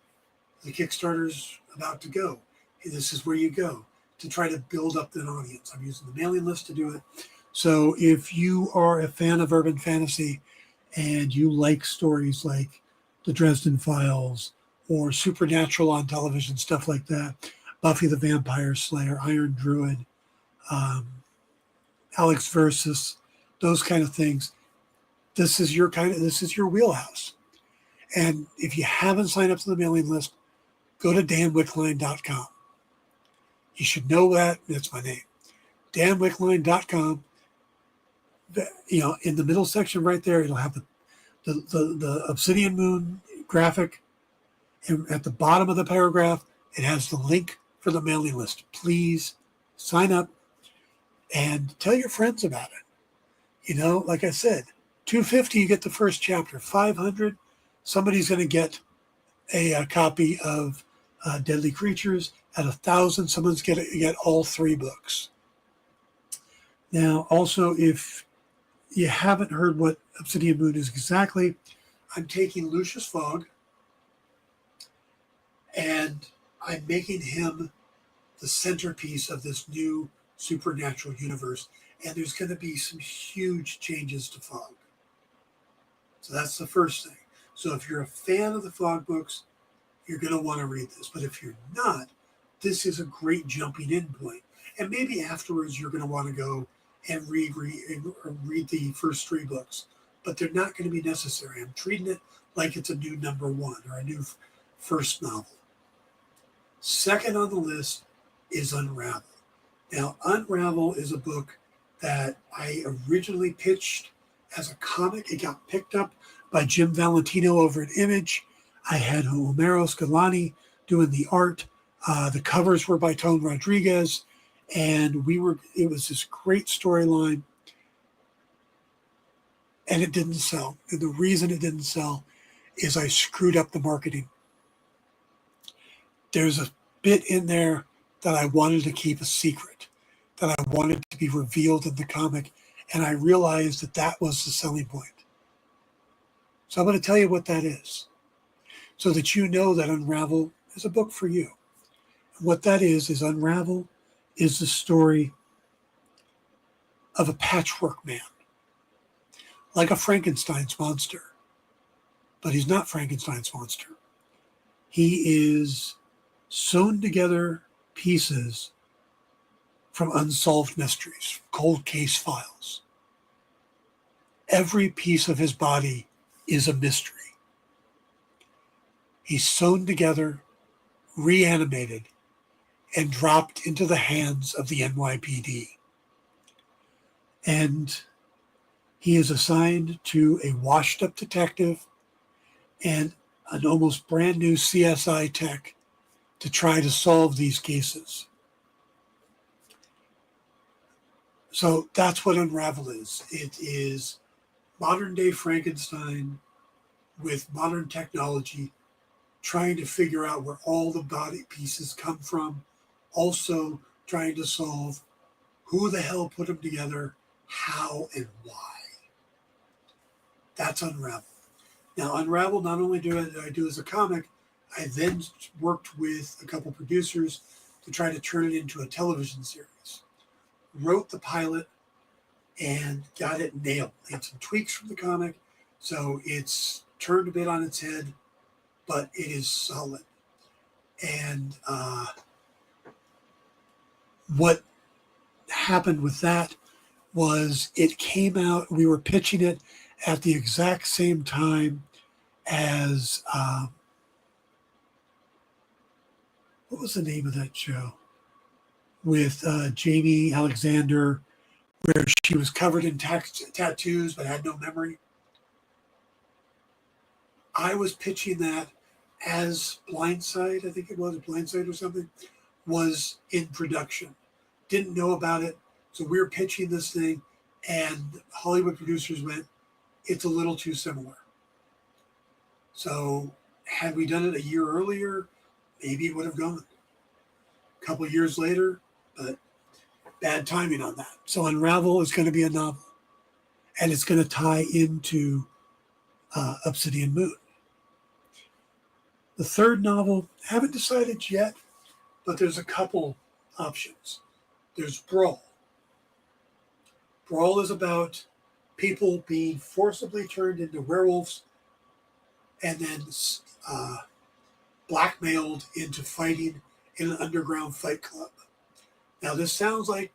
the Kickstarter's about to go. This is where you go to try to build up an audience. I'm using the mailing list to do it. So if you are a fan of urban fantasy and you like stories like the Dresden Files or Supernatural on television, stuff like that, Buffy the Vampire Slayer, Iron Druid, Alex Versus, those kind of things, this is your wheelhouse. And if you haven't signed up to the mailing list, go to danwickline.com. You should know that. That's my name. danwickline.com. In the middle section right there, it'll have the Obsidian Moon graphic. And at the bottom of the paragraph, it has the link for the mailing list. Please sign up and tell your friends about it. Like I said, 250, you get the first chapter. 500, somebody's going to get a copy of Deadly Creatures. At 1,000, someone's going to get all 3 books. Now, also, if you haven't heard what Obsidian Moon is exactly, I'm taking Lucius Fogg and I'm making him the centerpiece of this new supernatural universe. And there's going to be some huge changes to Fogg. So that's the first thing. So if you're a fan of the Fogg books, you're going to want to read this. But if you're not, this is a great jumping in point. And maybe afterwards you're going to want to go and read the first 3 books. But they're not going to be necessary. I'm treating it like it's a new number 1 or a new first novel. Second on the list is Unravel. Now, Unravel is a book that I originally pitched as a comic. It got picked up by Jim Valentino over at Image. I had Homero Scalani doing the art. The covers were by Tone Rodriguez. And it was this great storyline. And it didn't sell. And the reason it didn't sell is I screwed up the marketing. There's a bit in there that I wanted to keep a secret, that I wanted to be revealed in the comic. And I realized that was the selling point. So I'm going to tell you what that is, so that you know that Unravel is a book for you. And what that is Unravel is the story of a patchwork man, like a Frankenstein's monster. But he's not Frankenstein's monster. He is sewn together pieces from unsolved mysteries, cold case files. Every piece of his body is a mystery. He's sewn together, reanimated, and dropped into the hands of the NYPD. And he is assigned to a washed-up detective and an almost brand new CSI tech to try to solve these cases. So that's what Unravel is. It is modern day Frankenstein with modern technology, trying to figure out where all the body pieces come from, also trying to solve who the hell put them together, how and why. That's Unravel. Now, Unravel, not only do I do as a comic, I then worked with a couple producers to try to turn it into a television series. Wrote the pilot and got it nailed. Made some tweaks from the comic, so it's turned a bit on its head, but it is solid. And what happened with that was it came out, we were pitching it at the exact same time as, what was the name of that show? With Jamie Alexander, where she was covered in tattoos but had no memory. I was pitching that as Blindside, I think it was Blindside or something, was in production. Didn't know about it. So we were pitching this thing, and Hollywood producers went, it's a little too similar. So had we done it a year earlier, maybe it would have gone. A couple of years later, but bad timing on that. So Unravel is going to be a novel, and it's going to tie into Obsidian Moon. The third novel, haven't decided yet, but there's a couple options. There's Brawl. Brawl is about people being forcibly turned into werewolves and then blackmailed into fighting in an underground fight club. Now, this sounds like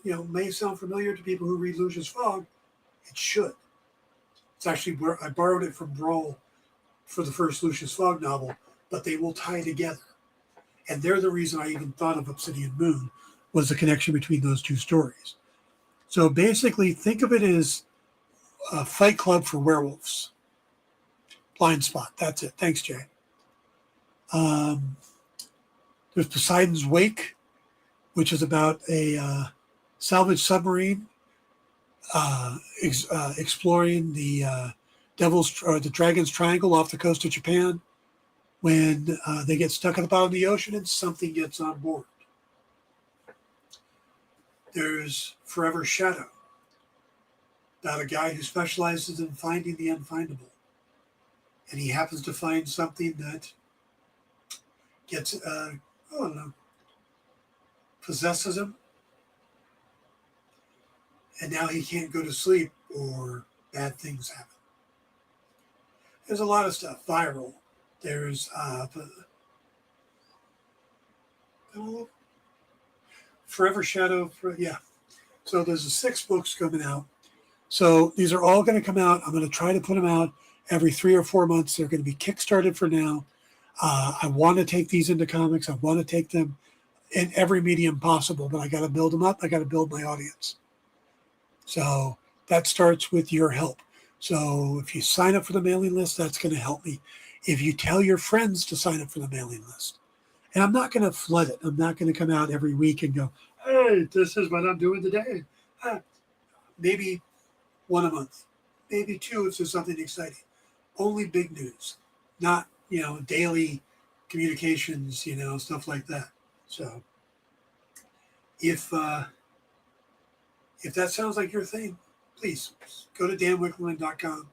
may sound familiar to people who read Lucius Fogg. It should. It's actually where I borrowed it from Brawl for the first Lucius Fogg novel, but they will tie together. And they're the reason I even thought of Obsidian Moon, was the connection between those two stories. So basically, think of it as a fight club for werewolves. Blind Spot. That's it. Thanks, Jay. There's Poseidon's Wake, which is about a salvage submarine exploring the the Dragon's Triangle off the coast of Japan when they get stuck at the bottom of the ocean and something gets on board. There's Forever Shadow, about a guy who specializes in finding the unfindable. And he happens to find something that gets, possesses him. And now he can't go to sleep or bad things happen. There's a lot of stuff. Viral. There's Forever Shadow. So there's 6 books coming out. So these are all going to come out. I'm going to try to put them out every 3 or 4 months. They're going to be kickstarted for now. I want to take these into comics. I want to take them in every medium possible, but I got to build them up. I got to build my audience. So that starts with your help. So if you sign up for the mailing list, that's going to help me. If you tell your friends to sign up for the mailing list, and I'm not going to flood it. I'm not going to come out every week and go, hey, this is what I'm doing today. Maybe 1 a month, maybe 2 if there's something exciting. Only big news, not, daily communications, stuff like that. So if that sounds like your thing, please go to danwickelman.com,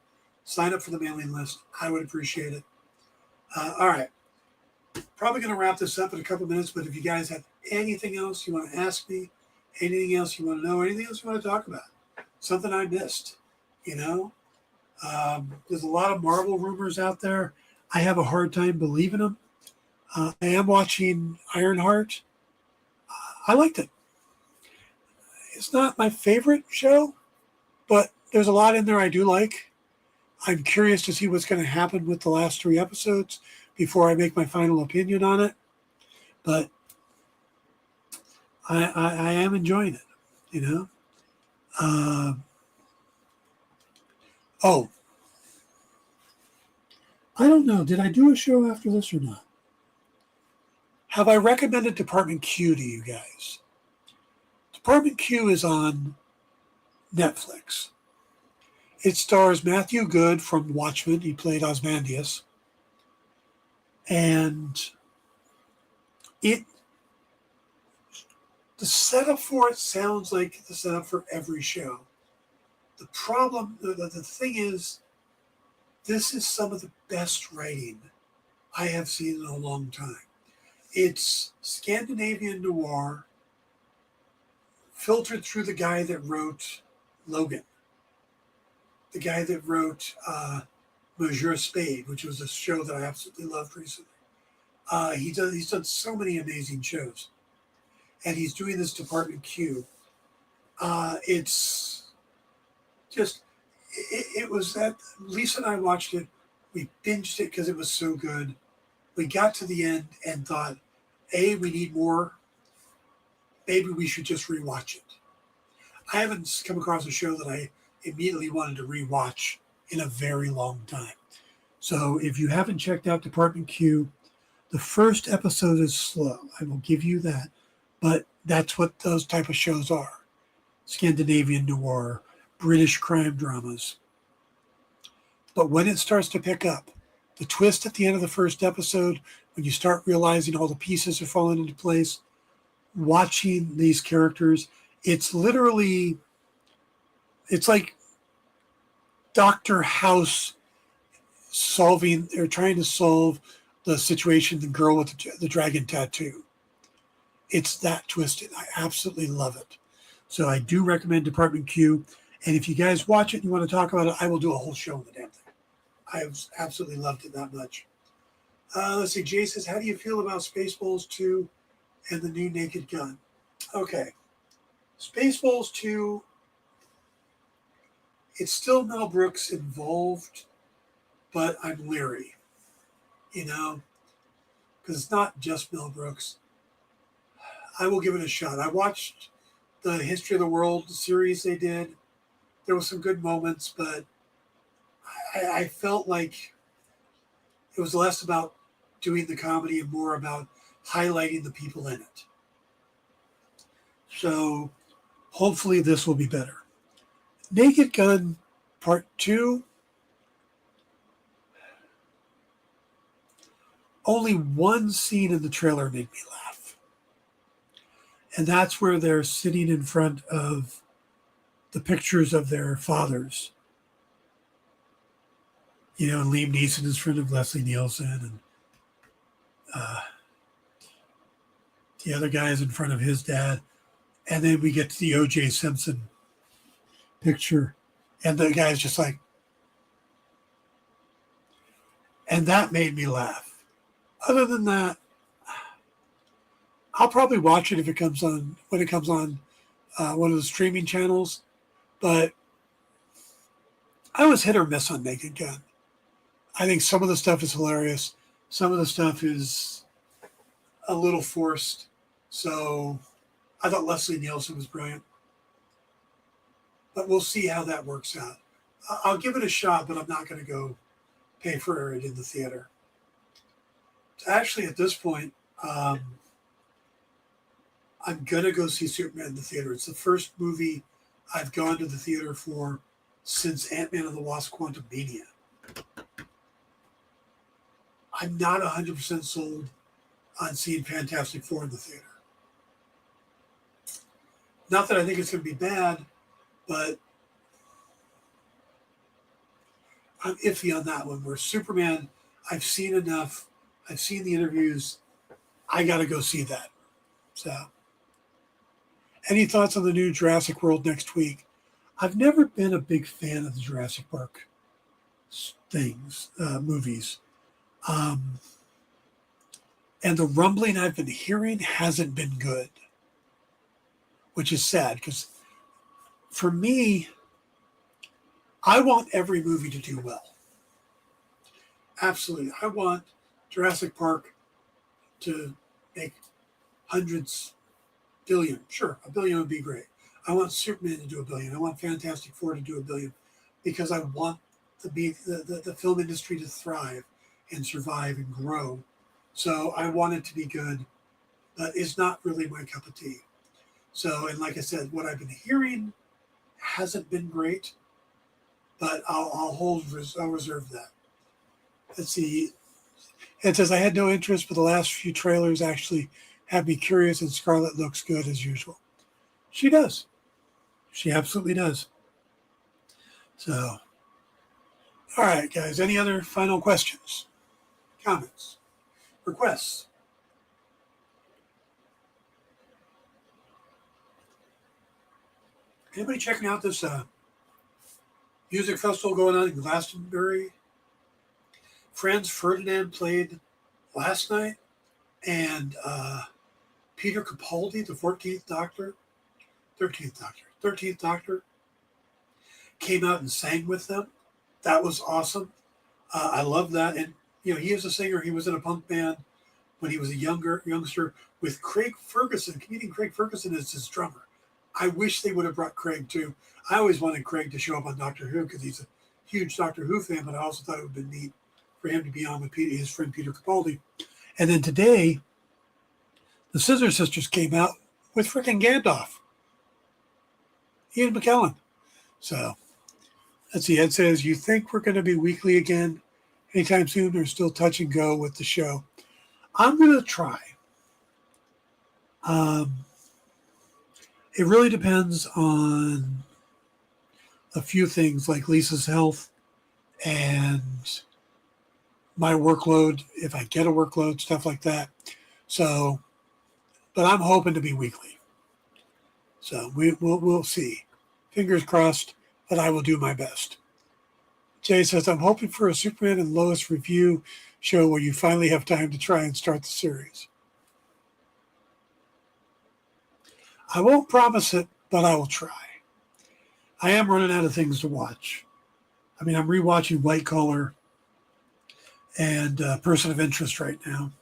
sign up for the mailing list. I would appreciate it. All right. Probably going to wrap this up in a couple minutes, but if you guys have anything else you want to ask me, anything else you want to know, anything else you want to talk about, something I missed, there's a lot of Marvel rumors out there. I have a hard time believing them. I am watching Ironheart. I liked it. It's not my favorite show, but there's a lot in there I do like. I'm curious to see what's going to happen with the last 3 episodes before I make my final opinion on it. But I am enjoying it, Uh, oh, I don't know. Did I do a show after this or not? Have I recommended Department Q to you guys? Department Q is on Netflix. It stars Matthew Good from Watchmen. He played Ozymandias. And it the setup for it sounds like the setup for every show. The problem, the thing is, this is some of the best writing I have seen in a long time. It's Scandinavian noir filtered through the guy that wrote Logan, the guy that wrote Monsieur Spade, which was a show that I absolutely loved recently. He's done so many amazing shows, and he's doing this Department Q. It's just it was that Lisa and I watched it. We binged it because it was so good. We got to the end and thought, A, we need more. Maybe we should just rewatch it. I haven't come across a show that I immediately wanted to rewatch in a very long time. So if you haven't checked out Department Q, the first episode is slow. I will give you that. But that's what those type of shows are. Scandinavian noir, British crime dramas. But when it starts to pick up, the twist at the end of the first episode, when you start realizing all the pieces are falling into place, watching these characters, it's literally, it's like Dr. House solving, they're trying to solve the situation, the girl with the dragon tattoo. It's that twisted. I absolutely love it. So I do recommend Department Q. And if you guys watch it and you want to talk about it, I will do a whole show on the damn thing. I've absolutely loved it that much. Let's see. Jay says, how do you feel about Spaceballs 2 and the new Naked Gun? Okay. Spaceballs 2, it's still Mel Brooks involved, but I'm leery, because it's not just Mel Brooks. I will give it a shot. I watched the History of the World series they did. There were some good moments, but I felt like it was less about doing the comedy and more about highlighting the people in it. So hopefully this will be better. Naked Gun Part 2. Only one scene in the trailer made me laugh. And that's where they're sitting in front of the pictures of their fathers. Liam Neeson is in front of Leslie Nielsen, and the other guy is in front of his dad. And then we get to the O.J. Simpson picture, and the guy's just like, and that made me laugh. Other than that, I'll probably watch it if it comes on, when it comes on one of the streaming channels, but I was hit or miss on Naked Gun. I think some of the stuff is hilarious. Some of the stuff is a little forced. So I thought Leslie Nielsen was brilliant. But we'll see how that works out. I'll give it a shot, but I'm not going to go pay for it in the theater. Actually, at this point, I'm going to go see Superman in the theater. It's the first movie I've gone to the theater for since Ant-Man and the Wasp: Quantumania. I'm not 100% sold on seeing Fantastic Four in the theater. Not that I think it's going to be bad, but I'm iffy on that one. Where Superman, I've seen enough. I've seen the interviews. I got to go see that. So, any thoughts on the new Jurassic World next week? I've never been a big fan of the Jurassic Park movies. And the rumbling I've been hearing hasn't been good, which is sad because for me, I want every movie to do well. Absolutely. I want Jurassic Park to make hundreds, billion. Sure, $1 billion would be great. I want Superman to do $1 billion. I want Fantastic Four to do $1 billion because I want the film industry to thrive and survive and grow. So I want it to be good, but it's not really my cup of tea. So, and like I said, what I've been hearing hasn't been great, but I'll reserve that. Let's see. It says I had no interest, but the last few trailers actually have me curious, and Scarlett looks good as usual. She does. She absolutely does. So, all right, guys. Any other final questions, comments, requests? Anybody checking out this music festival going on in Glastonbury? Franz Ferdinand played last night, and Peter Capaldi, the 13th Doctor, came out and sang with them. That was awesome. I love that. And, you know, he is a singer. He was in a punk band when he was a youngster with Craig Ferguson, comedian Craig Ferguson as his drummer. I wish they would have brought Craig too. I always wanted Craig to show up on Doctor Who because he's a huge Doctor Who fan, but I also thought it would have been neat for him to be on with his friend Peter Capaldi. And then today, the Scissor Sisters came out with frickin' Gandalf, Ian McKellen. So, let's see. Ed says, you think we're going to be weekly again anytime soon, or still touch and go with the show? I'm going to try. It really depends on a few things like Lisa's health and my workload, if I get a workload, stuff like that. So, but I'm hoping to be weekly. So we'll see. Fingers crossed, but I will do my best. Jay says, I'm hoping for a Superman and Lois review show where you finally have time to try and start the series. I won't promise it, but I will try. I am running out of things to watch. I mean, I'm rewatching White Collar and Person of Interest right now.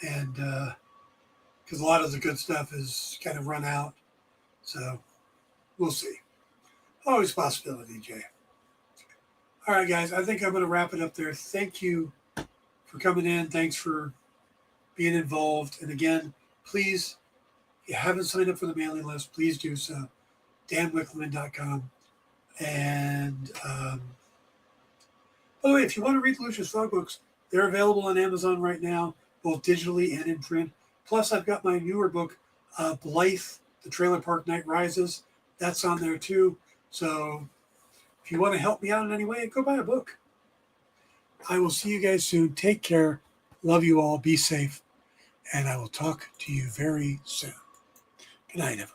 And because a lot of the good stuff is kind of run out. So we'll see. Always a possibility, Jay. All right, guys, I think I'm going to wrap it up there. Thank you for coming in. Thanks for being involved. And again, please, if you haven't signed up for the mailing list, please do so. danwickleman.com. And by the way, if you want to read Lucius Frog books, they're available on Amazon right now, both digitally and in print. Plus, I've got my newer book, Blythe, The Trailer Park Night Rises. That's on there too. So if you want to help me out in any way, go buy a book. I will see you guys soon. Take care. Love you all. Be safe. And I will talk to you very soon. Good night, everyone.